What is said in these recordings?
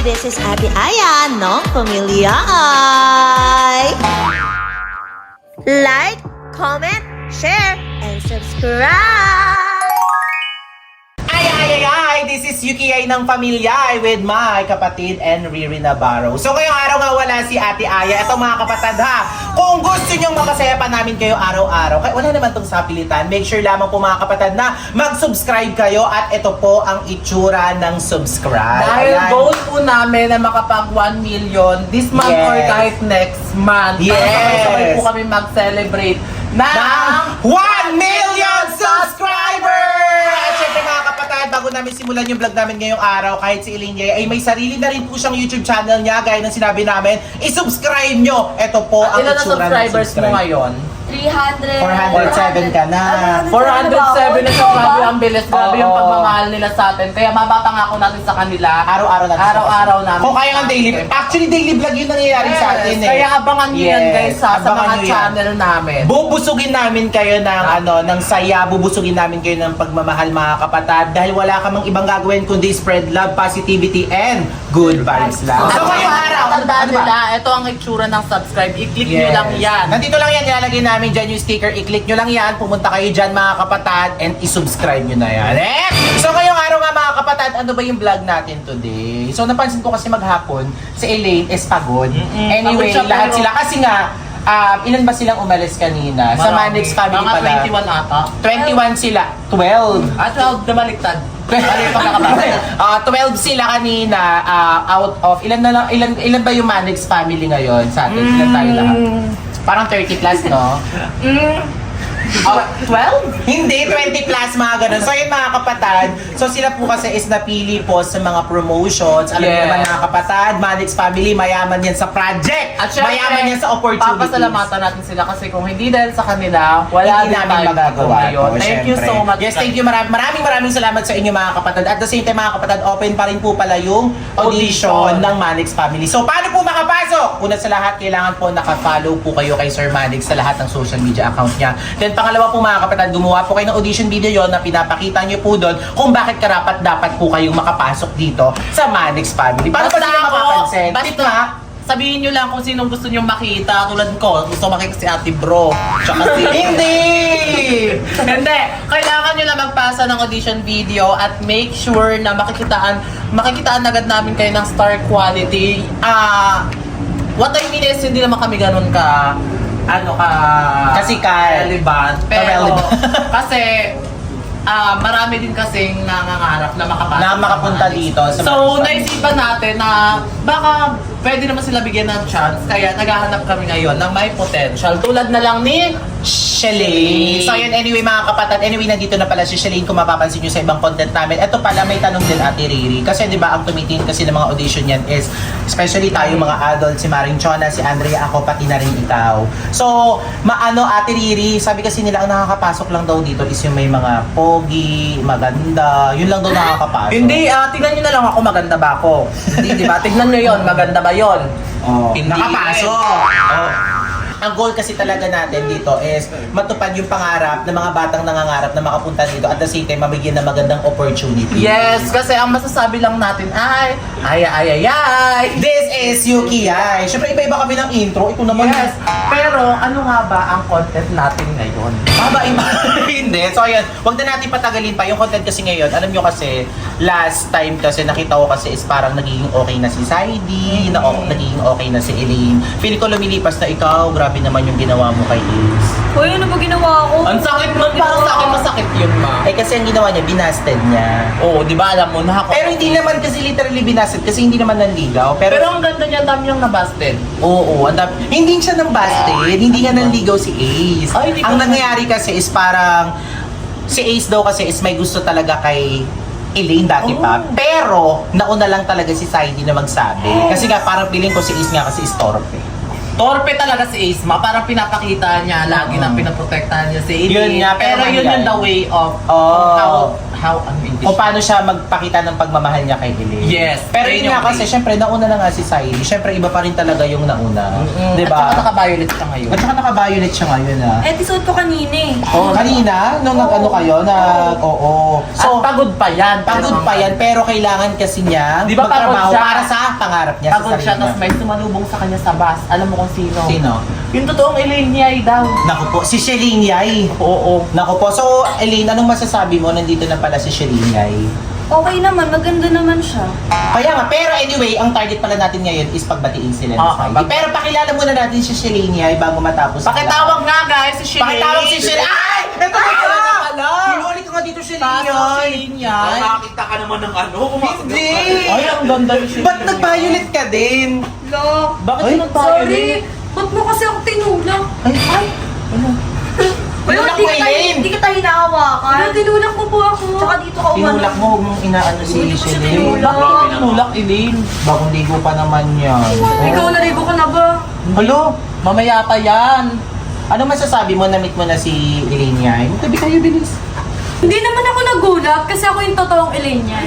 This is Ate Aya ng Pamilya Ay. Like, comment, share, and subscribe! Ay! This is Yuki Ay ng Pamilya Ay with my kapatid and Riri Navarro. So ngayong araw nga wala si Ate Aya. Ito mga kapatid ha, kung gusto nyong makasaya pa namin kayo araw-araw, kaya wala naman tong sapilitan, make sure lamang po mga kapatid na mag-subscribe kayo at ito po ang itsura ng subscribe. Dahil Ayan. goal po namin na makapag 1 million this month Yes. or kahit next month. Yes. Sabay po kami mag-celebrate ng 1 million subscribers! At syempre mga kapatid, bago namin simulan yung vlog namin ngayong araw, kahit si Elinya ay may sarili na rin po siyang YouTube channel niya, gaya ng sinabi namin, i-subscribe nyo! Ito po ang ilan na itsura ng subscribers mo subscribe. ngayon? 407 ka na. 407 na siya. Grabe ang bilis. Grabe yung Oo. pagmamahal nila sa atin. Kaya mapapangako natin sa kanila. Araw-araw natin. Araw-araw namin. Kung kaya ng daily, actually daily vlog yun nangyayari sa atin eh. Kaya abangan nyo yan guys sa Abangan mga nyo yan. channel namin. Bubusugin namin kayo ng ng saya, bubusugin namin kayo ng pagmamahal mga kapatid dahil wala ka mang ibang gagawin kundi spread love, positivity, and good vibes lang. So ngayong araw, tandaan ano ba? nila, ito ang itsura ng subscribe. I-click nyo Yes. lang yan. Nandito lang yan, ilalagay namin dyan yung sticker. I-click nyo lang yan, pumunta kayo dyan mga kapatid, and i-subscribe nyo na yan. So ngayong araw nga mga kapatid, ano ba yung vlog natin today? So napansin ko kasi maghapon, si Elaine is pagod. Anyway, Pagod siya, lahat pero- sila, kasi nga, ilan ba silang umalis kanina? Sa Marami. Manix family Mga pala. 21 ata. 21 sila. 12. At 12 na baliktad. Ano yung pagkakabasa? 12 sila kanina out of ilan na lang ilan ba yung Manix family ngayon sa atin? Ilan tayo lahat? Parang 30 plus, no? 12? Hindi, 20 plus mga ganun. So yun mga kapatid, so sila po kasi is napili po sa mga promotions. Alam niyo Yes. naman mga kapatid, Manix family, mayaman yan sa project. At syempre, mayaman yan sa opportunities. papasalamatan natin sila kasi kung hindi dahil sa kanila, wala Hindi din namin tayo magagawa ngayon. to, Thank you syempre. so much. Yes, thank you. Maraming salamat sa inyo mga kapatid. At the same time mga kapatid, open pa rin po pala yung audition ng Manix family. So paano po makapasok? Una sa lahat, kailangan po naka-follow po kayo kay Sir Manix sa lahat ng social media account niya. Then pangalawa po mga kapatid, gumawa po kayo ng audition video yon na pinapakita niyo po doon kung bakit karapat dapat po kayong makapasok dito sa Manix family. Paano ba sila mapapansin? Tip nga. Sabihin nyo lang kung sinong gusto nyo makita. Tulad ko, gusto makita si Ate Bro. Tsaka si... Hindi! Hindi! Kailangan nyo lang magpasa ng audition video at make sure na makikitaan agad namin kayo ng star quality. What I mean is, hindi naman kami ganun ka Kasikat. relevant. Pero, Relevant. kasi, marami din kasing nangangarap na makapasok. Na makapunta dito sa So, Manix. naisipan natin na baka pwede naman sila bigyan ng chance. Kaya naghahanap kami ngayon ng may potential. Tulad na lang ni Shalane. So yun, anyway mga kapatid, anyway nandito na pala si Shalane kung mapapansin nyo sa ibang content namin. Ito pala may tanong din Ate Riri. Kasi di ba ang tumitingin kasi ng mga audition yan is, especially tayo mga adult, si Maring Chona, si Andrea, ako, pati na rin ikaw. So, Ate Riri, sabi kasi nila ang nakakapasok lang daw dito is yung may mga pogi, maganda, yun lang daw nakakapasok. Hindi, tignan nyo na lang ako maganda ba ako. Hindi, di ba? Tignan nyo yon maganda ba yon? Oh, Hindi nakapasok. Oh. Ang goal kasi talaga natin dito is matupad yung pangarap ng mga batang nangangarap na makapunta dito at the same time mabigyan ng magandang opportunity. Yes, kasi ang masasabi lang natin ay, This is Yuki Ay. Siyempre iba-iba kami ng intro. Ito naman. Yes, pero ano nga ba ang content natin ngayon? Iba. Hindi. So ayun, wag na natin patagalin pa yung content kasi ngayon. Alam nyo kasi, last time kasi nakita ko kasi is parang nagiging okay na si Saidi, nagiging okay na si Elaine. Feeling ko lumilipas na ikaw, grabe naman yung ginawa mo kay Ace. Hoy, ano ba ginawa ko? Ang sakit nun, parang sa akin masakit yun, ma. Eh kasi ang ginawa niya, binasted niya. Oo, di ba alam mo na ako. Pero hindi naman kasi literally binasted kasi hindi naman nanligaw. Pero ang ganda niya, dami yung nabasted. Oo, hindi siya nang busted, hindi nga nanligaw si Ace. Ay, hindi Ang ko- nangyayari kasi is parang si Ace daw kasi is may gusto talaga kay Elaine dati pa. Pero nauna lang talaga si Saidi na magsabi. Kasi nga parang feeling ko si Ace nga kasi is torpe. Torpe talaga si Ace, ma. Parang pinapakita niya, lagi na pinaprotektahan niya si Elaine. Yun nga, pero pero yun mali. yung the way of Oh. how how ano yung O paano siya magpakita ng pagmamahal niya kay Elaine. Yes. Pero Yun yun nga yung kasi, way. syempre, nauna na nga si Saidi. Syempre, iba pa rin talaga yung nauna. At Diba? saka naka-violet siya ngayon. At saka naka-violet siya ngayon ah. Episode ko kanina eh. Oh, kanina, nung nag-ano kayo, oo. So, pagod pa yan. pagod pa yan, pero kailangan kasi niya Di ba pagod magtrabaho siya? para sa pangarap niya Pagod sa siya, sarili tapos may sumalubong sa kanya sa bus. Alam mo kung sino? Sino? Yung totoong Elaine niya daw. Naku po, si Shelene Yay. Oo. Naku po, so Elaine, anong masasabi mo? Nandito na pala si Shelene Yay. Okay naman, maganda naman siya. Kaya nga, pero anyway, ang target pala natin ngayon is pagbatiin sila ng Ah, Saidi. Pero pakilala muna natin si Shelene Yay bago matapos. ang Pakitawag nga guys si Shelene. Pakitawag si Shelene. Ay! Ito na Wala na pala. Hinulit ko nga dito Shelene Taas Yay. ang Shelene yan. Nakakita ka naman ng ano, pumasok Hindi! Ay, ang ganda ni Shelene. Ba't nag-violet ka din? Lo, Bakit Ay, yung nag-violet? sorry. Ba't mo kasi ako tinulak? Ay! Tinulak mo, Elaine. Hindi kita hinahawakan. Tinulak mo po ako. Tsaka dito ka umano. Tinulak mo, huwag mong inaano si Hindi ko siya Shelene. tinulak. Bakit yung tinulak, Elaine? Bagong ligo pa naman yan. Ikaw, naligo ka na ba? Hello? Mamaya pa yan. Ano masasabi mo? Na-meet mo na si Elaine Yay? Magtabi kayo, bilis. Hindi naman ako nagulat kasi ako yung totoong Elaine niya.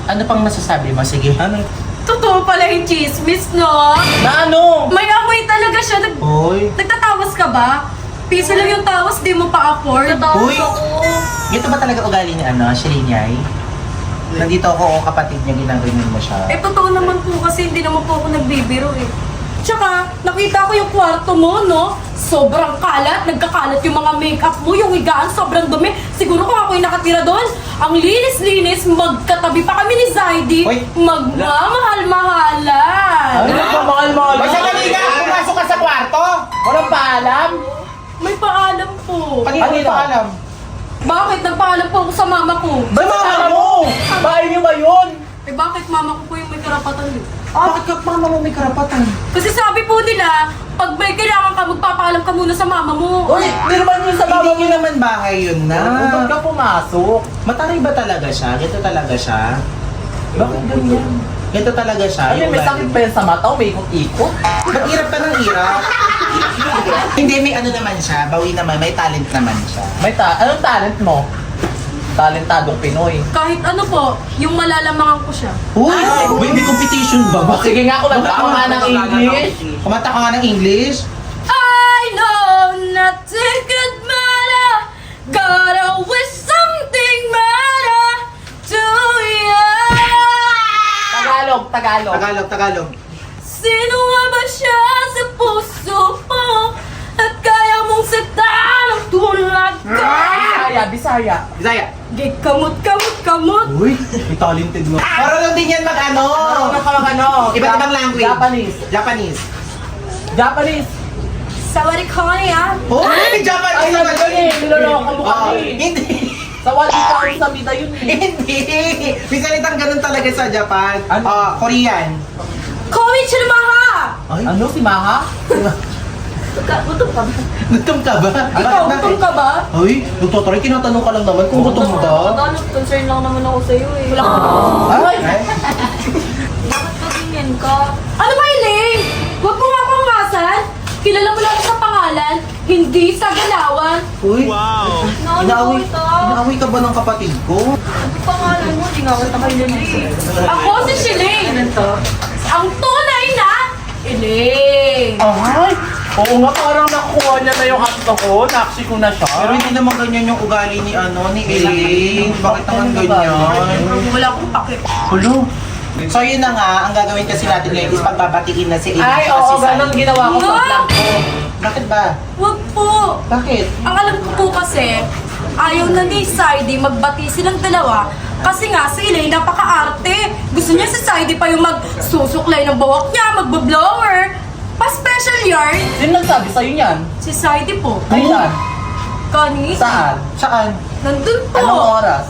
Ano pang masasabi mo? Sige. Ano? Totoo pala yung chismis, no? Na ano? May amoy talaga siya. Hoy. Nagtatawas ka ba? Piso lang yung tawas, di mo pa afford. Uy! Ito ba talaga ugali ni Shelene Yay? Nandito ako, kapatid niya, ginaganyan mo siya. Eh, totoo naman po kasi hindi naman po ako nagbibiro eh. Tsaka, nakita ko yung kwarto mo, no? Sobrang kalat, nagkakalat yung mga makeup mo, yung higaan, sobrang dumi. Siguro kung ako yung nakatira doon, ang linis-linis, magkatabi pa kami ni Zaidi, Uy. magmamahal-mahalan. Ano ba mahal-mahal? Basta kanina, pumasok ka sa kwarto! Walang paalam? May paalam po. Kanina Kanina. mo pa alam. Bakit? Nagpaalam po ako sa mama ko. Ba, mama mo? Bahay niyo ba yun? Eh bakit mama ko po yung may karapatan eh? Bakit ka mama mo may karapatan? Kasi sabi po nila, pag may kailangan ka, magpapaalam ka muna sa mama mo. Uy, nirman yun sa Hindi baba niyo naman bahay yun na. Ba't ka pumasok? Mataray ba talaga siya? Ganito talaga siya? Bakit ganyan? Ganito talaga siya? Ano, yung may ugali. sakit pa yan sa mata o may ikot-ikot? Ba't hirap ka ng hirap? Hindi, may ano naman siya. Bawi naman, may talent naman siya. Anong talent mo? Talentadong Pinoy. Kahit ano po, yung malalamangan ko siya. Uy! May competition ba? Bakit? Sige nga, kumanta ka nga ng English. Kumanta ka nga ng English? I know nothing could matter. Gotta wish something matter to you. Tagalog. Tagalog. Sino nga ba siya sa puso mo? At kaya mong saktan ang tulad ko? Bisaya. Bisaya. Gay kamot. Uy, may talented mo. Marunong din yan mag-ano. Marunong ka mag-ano? Iba't ibang language. Japanese. Sawari ko niya. Uy, Japanese Ay, naman nandun eh. Niloloko mo Oo. kami. Hindi. Sa wali ka sa vida yun eh. Hindi. May salitang ganun talaga sa Japan. Ano? Korean. Konnichiwa! Ay, Ano si Maha? Gutom ka ba? gutom ka ba? Ikaw, gutom ka ba? Ay, nagtotory, tinatanong ka lang naman kung gutom ba? Concern lang naman ako sa'yo eh. Wala ka ba? Ay! Bakit ka ganyan ka? Ano ba, Elaine? Huwag mo nga akong masan. Kilala mo lang ako sa pangalan, hindi sa galawan. Uy! Naano ito? Inaaway ka ba ng kapatid ko? Ano pangalan mo? Hindi nga kita kilala eh. Ako si Shelene. Ang tunay na Elaine. Ay! Oo nga, parang nakuha niya na yung akto ko. Naksi ko na siya. Pero hindi naman ganyan yung ugali ni ni Elaine. Bakit naman ganyan? Wala akong pake. Hulo! So yun na nga, ang gagawin kasi natin ngayon is pagbabatiin na si Elaine. Ay, at oo, si ganun Sai. ginawa ko sa vlog ko. Bakit ba? Wag po. Bakit? Ang alam ko po kasi, ayaw na ni Saidi magbati silang dalawa kasi nga si Elaine napaka-arte. Gusto niya si Saidi pa yung magsusuklay ng buhok niya, magbo-blower. Pa-special yarn. Sino nagsabi sa'yo niyan? Si Saidi po. Kailan? Kani? Saan? Saan? Nandun po. Anong oras?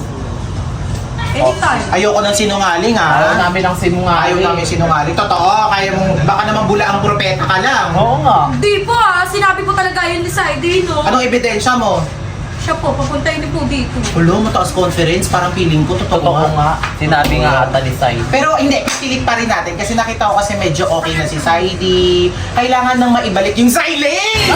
Anytime. Ayoko ng sinungaling Ayaw ha. namin ang sinungaling. Ayaw namin sinungaling. Totoo, kaya mong, baka naman bula ang propeta ka lang. Oo nga. Di po sinabi ko talaga yun ni Saidi, no? Anong ebidensya mo? Siya po, papuntahin niyo po dito. Hulo, mataas conference, parang feeling ko, totoo Totoo nga. Sinabi nga ata ni Sai. Pero hindi, pilit pa rin natin kasi nakita ko kasi medyo okay na si Saidi. Kailangan nang maibalik yung Silene!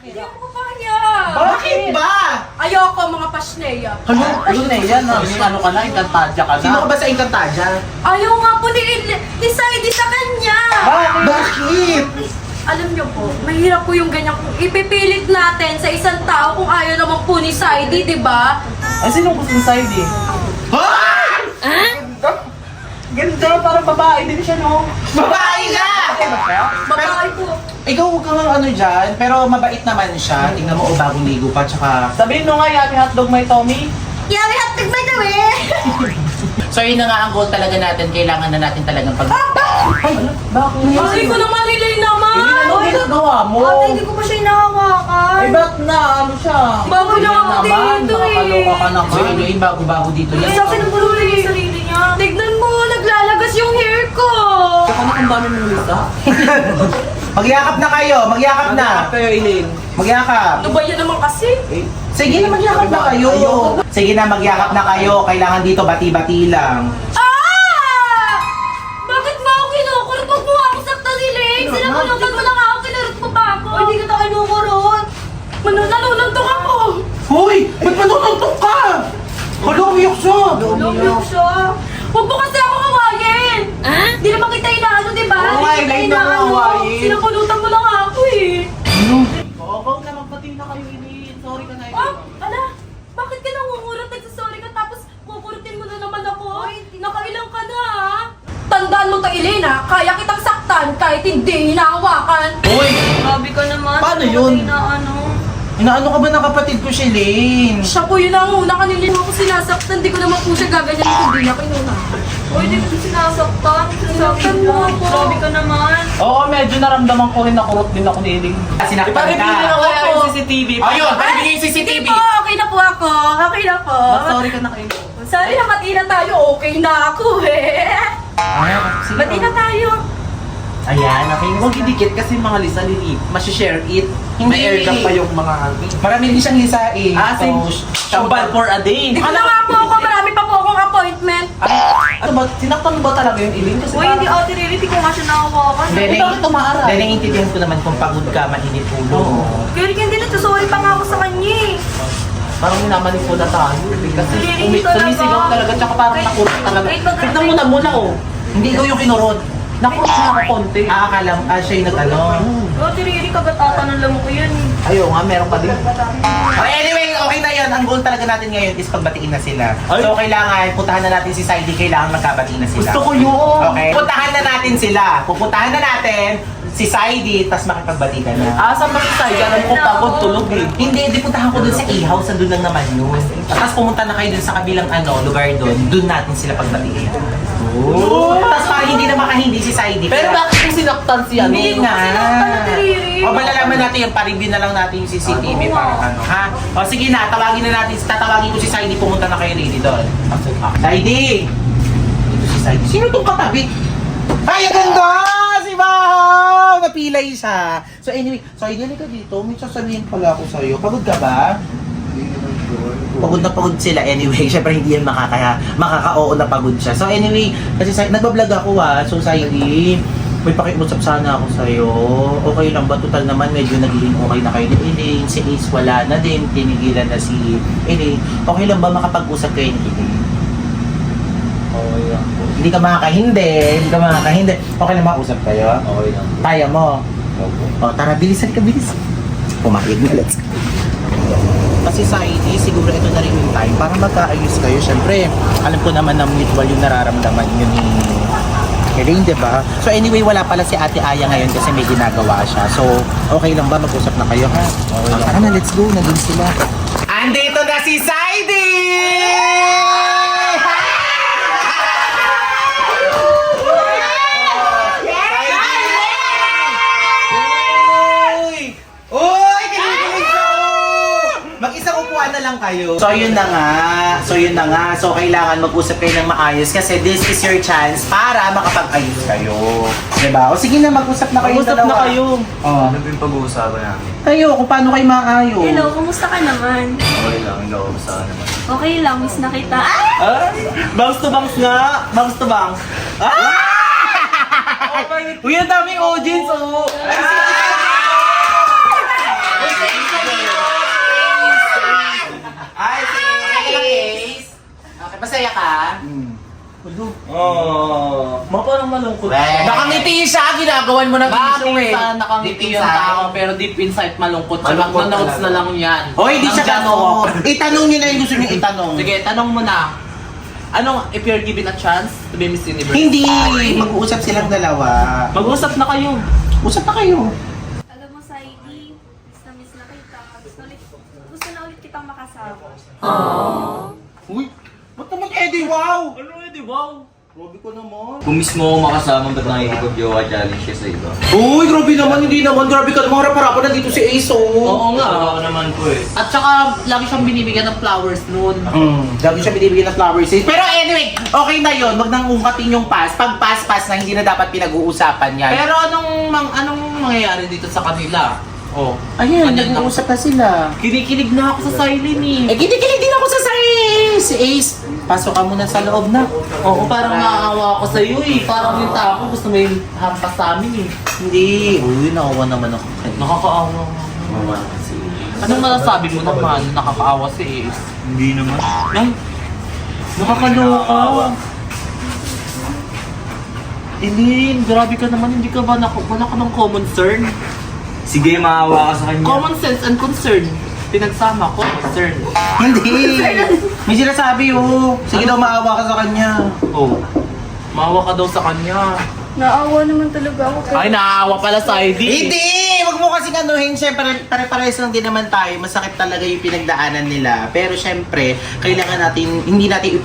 Hindi ako pa niya. Bakit ba? Ayoko mga pasneya. Ano na yan? Ano ka na? Inkantadya ka na? Sino ka ba sa Encantadia? Ayaw nga po ni Saidi sa kanya. Bakit? Alam niyo po, mahirap po yung ganyan kung ipipilit natin sa isang tao kung ayaw naman po ni Saidi, di ba? Ay, sino gusto ng side eh? Ganda, parang babae din siya, no? Babae na! Babae po. Ikaw huwag kang ano dyan, pero mabait naman siya. Tingnan mo, bagong ligo pa, tsaka... Sabihin mo nga, yummy hotdog may Tommy. Yawi hatig may dawi. So yun na nga ang goal talaga natin, kailangan na natin talagang pag... Bakit? Hindi ko naman nilay naman. Ano ginagawa mo? Ate, hindi ko pa siya inahawakan. Ay, ba't na? Ano siya? Bago na ako naman, dito eh. nakakaloka ka naman. So yun, bago-bago dito yan. Sa akin ang bululi yung sarili niya. Tignan mo, naglalagas yung hair ko. Ano kung dami mong lista? Magyakap na kayo, magyakap na. kayo, Eileen. Magyakap. Ano ba yan naman kasi? Sige na, magyakap na kayo. Sige na, magyakap na kayo. Kailangan dito bati-bati lang. Ah! Bakit mo ako kinukurot? Huwag mo ako sakta nilig. Sinabunutan mo lang ako, kinurot mo pa ako. Hindi kita kinukurot. Naluluntok ako. Hoy! Ba't manununtok ka? Hala, umiyak siya. Lumiyok siya. Huwag mo kasi ako kawayin. Hindi naman kita inaano, di ba? Oo nga, Hindi kita Elaine, naman inaano. kawayin. Sinabunutan mo lang ako eh. Oo, bang na magpati na kayo, Eileen. Sorry ka na, Oh, ala, bakit ka nangungurot? Nagsasorry ka tapos kukurutin mo na naman ako? Nakailang ka na ha? Tandaan mo to, Elena, kaya kitang saktan kahit hindi hinahawakan. Hoy! Sabi ka naman. Paano yun? Inaano ka ba ng kapatid ko si Lane? Siya po yun ang una kanina mo ko sinasaktan. Di ko naman po siya gaganyan kung di na kinuna. O, hindi ko sinasaktan. Sinasaktan mo ako. Sabi ka naman. Oo, medyo naramdaman ko rin na kurot din ako ni Eileen. Sinaktan Iparibigyan ka. na kaya yung CCTV. Ayun, paribigyan yung CCTV. Hindi po, okay na po ako. Okay na po. Sorry ka na kayo. Sorry na, mati na tayo. Okay na ako eh. Mati na tayo. Ayan, okay. Huwag idikit kasi mga lisa lili. Masishare it. Hindi. May airdrop pa yung mga Marami din siyang lisa eh. Shambal for a day. Ano nga po ako, marami pa po akong appointment. Ano ba? Sinaktan mo ba talaga yung Eileen? Kasi Uy, hindi ate, really, di ko nga siya nakawakan. Eh, bakit tumaara? Dahil naiintindihan ko naman kung pagod ka, mainit ulo. Kaya hindi nagsasorry pa nga ako sa kanya eh. Parang minamanig ko na tayo. Kasi Hindi talaga. sumisigaw talaga, tsaka parang nakurot talaga. Wait, wag- Tignan mo na muna, oh. Hindi ikaw yung kinurot. Nakurot na ako konti. Akala mo, siya yung nag-ano. Ate, really, kagatatan lang ko yan eh. Ayaw nga, meron pa din. Anyway, okay na yun. Ang goal talaga natin ngayon is pagbatiin na sila. Ay. So, kailangan, puntahan na natin si Saidi, kailangan magkabatiin na sila. Gusto ko yun. Okay? Puntahan na natin sila. Pupuntahan na natin si Saidi, tapos makipagbati ka na. Saan ba si Sai? Alam ko pagod, tulog eh. Hindi, di puntahan ko dun sa A-house, nandun lang naman yun. Tapos pumunta na kayo dun sa kabilang lugar dun natin sila pagbatiin. Tapos para hindi na makahindi si Saidi. Pero bakit yung sinaktan si ano? Hindi nga. Sinaktan na Riri. O malalaman natin yung pa-review na lang natin yung CCTV para ano, ha? O sige na, tatawagin ko si Saidi, pumunta na kayo ready doon. Saidi! Ito si Saidi. Sino itong katabi? Ay, ang ganda! Si Bao! Napilay siya. So anyway, Saidi, halika dito. May sasabihin pala ako sa'yo. Pagod ka ba? Pagod na pagod sila anyway. Syempre hindi yan makaka-oo na pagod siya. So anyway, kasi nagbablog ako So Saidi, may pakiusap sana ako sa'yo. Okay lang ba? Total naman medyo naging okay na kayo ni Elaine. Si Ace wala na din. Tinigilan na si Elaine. Okay lang ba makapag-usap kayo ni Elaine? Okay lang po. Hindi ka makakahindi. Okay lang makausap kayo? Okay lang po. Kaya mo? O tara, bilisan ka, bilis. Pumayag na, let's go. Kasi Saidi, siguro ito na rin yung time para magkaayos kayo. Siyempre, alam ko naman na mutual yung nararamdaman yun ni Elaine, diba? So anyway, wala pala si Ate Aya ngayon kasi may ginagawa siya. So, okay lang ba? Mag-usap na kayo, ha? Okay lang. Tara na, let's go. Nandun sila. Andito na si Saidi! Uy! Kinikilig siya! Mag-isang upuan na lang kayo. So yun na nga. So kailangan mag-usap kayo ng maayos kasi this is your chance para makapag-ayos kayo. Diba? O sige na, mag-usap na kayo. Mag-usap na kayo. Oh. Ano ba yung pag-uusapan namin? Kayo, kung paano kayo maayos. Hello, kumusta ka naman? Okay lang, ikaw sa naman. Okay lang, miss na kita. Bangs to bangs nga. Bangs to bangs. Uy, ang daming audience, oh. Ay, Ace! Okay, masaya ka? Oh. Parang malungkot. Nakangiti siya, ginagawan mo ng issue eh. Bakit nakangiti Deep yung inside. tao pero deep inside malungkot. So, Malungkot magna-notes talaga. na lang yan. Hoy, di siya Nang gano'n. Itanong niyo na yung gusto niyo itanong. Sige, tanong mo na. Anong, if you're given a chance to be Miss Universe? Hindi, mag-uusap silang dalawa. Mag-usap na kayo. Usap na kayo. Alam mo, Saidi, miss na kita. Gusto na ulit kitang makasama. Uy, ba't naman Eddie, wow? Ano di wow? Grabe ko naman. Kung mismo ako makasama, ba't nakikipag-jowa challenge siya sa iba? Uy, grabe naman, hindi naman. Grabe ka naman, harap-harapan nandito si Ace, oh. Oo nga. Ako naman po eh. At saka, lagi siyang binibigyan ng flowers noon. Lagi siya binibigyan ng flowers. Pero anyway, okay na yun. Wag nang ungkatin yung pass. Pag pass na hindi na dapat pinag-uusapan yan. Pero anong mangyayari dito sa kanila? Oh. Ayun, Ganyan lang. nag-uusap na sila. Kinikilig na ako sa silent eh. Eh, kinikilig din ako sa si Ace. Pasok ka muna sa loob na. Oo, parang naaawa ako sa iyo eh. Parang yung tao gusto mo yung hampas sa amin eh. Hindi. Uy, nakawa naman ako. Nakakaawa. Mama kasi. Anong masasabi mo naman? Nakakaawa si Ace. Hindi naman. Ay, nakakaloka. Eileen, grabe ka naman. Hindi ka ba wala ka ng common concern? Sige, maawa ka sa kanya. Common sense and concern. Pinagsama ko, concern. Hindi. May sinasabi, oh. Sige daw, maawa ka sa kanya. Oh, maawa ka daw sa kanya. Naawa naman talaga ako. Ay, naaawa pala sa ID. Hindi! Wag mo kasing anuhin. Siyempre, pare-pares lang din naman tayo. Masakit talaga yung pinagdaanan nila. Pero siyempre, kailangan natin, hindi natin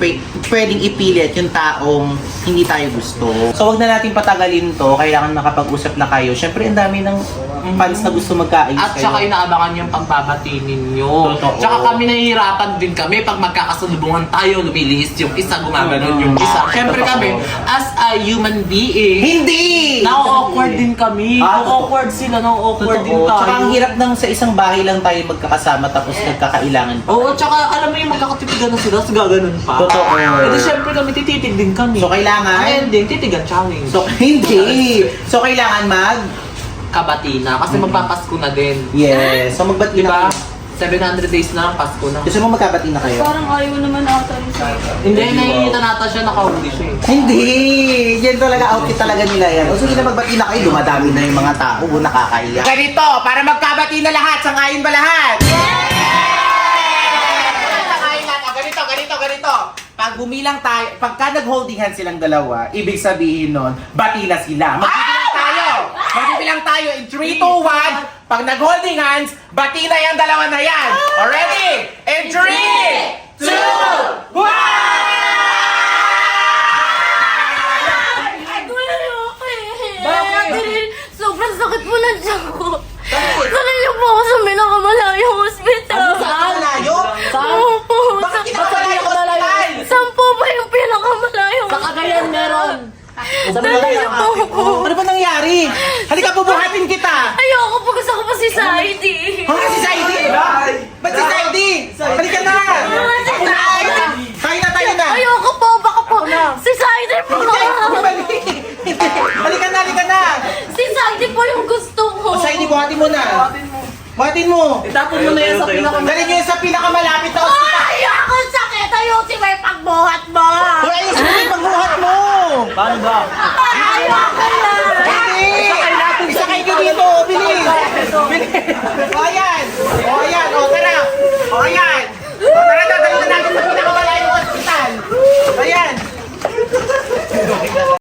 pwedeng ipilit yung taong hindi tayo gusto. So, wag na natin patagalin to. Kailangan nakapag-usap na kayo. Siyempre, ang dami ng fans na gusto magkaayos At saka inaabangan yung pagbabati ninyo. Totoo. Tsaka kami nahihirapan din kami pag magkakasalubungan tayo, lumilihis yung isa, gumaganon yung isa. Siyempre kami, as a human being, Hindi! na-awkward din kami. Na-awkward sila, na-awkward din Totoo. tayo. Tsaka ang hirap ng sa isang bahay lang tayo magkakasama tapos nagkakailangan pa. Oo, tsaka alam mo yung magkakatitigan na sila, tapos gaganon pa. Totoo. Kasi siyempre kami tititig din kami. So, kailangan- Ang ending, titigan challenge. So, hindi! So, kailangan kabati na, kasi magpapasko na din. Yes. So, magbati Diba? na kayo. 700 days na, Pasko na. Gusto mo magkabati na kayo? Parang ayaw naman ata rin sa'yo. Hindi, nakikita nata siya, nakahuli siya eh. Hindi! Yan talaga, outfit talaga nila yan. O sige na magbati na kayo, dumadami na yung mga tao, nakakahiya. Ganito, para magkabati na lahat, sangayon ba lahat? Sangayon lahat. Ganito. Pag bumilang tayo, pagka nag-holding hands silang dalawa, ibig sabihin nun, bati na sila. Magbibilang tayo in 3, 2, 1. Pag nag-holding hands, bati na yung dalawa na yan. Already? In 3, 2, 1! Bakit? Sobrang sakit po ng tiyan ko. Sanay niyo po ako sa pinakamalayong hospital. Malayo? Opo. Bakit kinakalayo hospital? Sampo ba yung pinakamalayong Sa Cagayan meron. Sanay niyo po ako. Ano ba nangyari? Halika, bubuhatin kita! Ayoko po, gusto ko pa si Saidi. Ha? Si Saidi? Ba't si Saidi? Halika na! Kain na tayo na! Ayoko po, baka po. Si Saidi po. Halika na! Si Saidi po yung gusto ko. O Saidi, buhatin mo na! Buhatin mo! Itapon mo na yan sa pinaka... Dali nyo yun sa pinakamalapit na hospital! Ayoko, sakit. Ayusin mo yung pagbuhat mo. Hoy, ayusin mo yung pagbuhat mo! Paano ba? Ayoko na. Hindi! Isakay nyo dito! Bilis! O, ayan!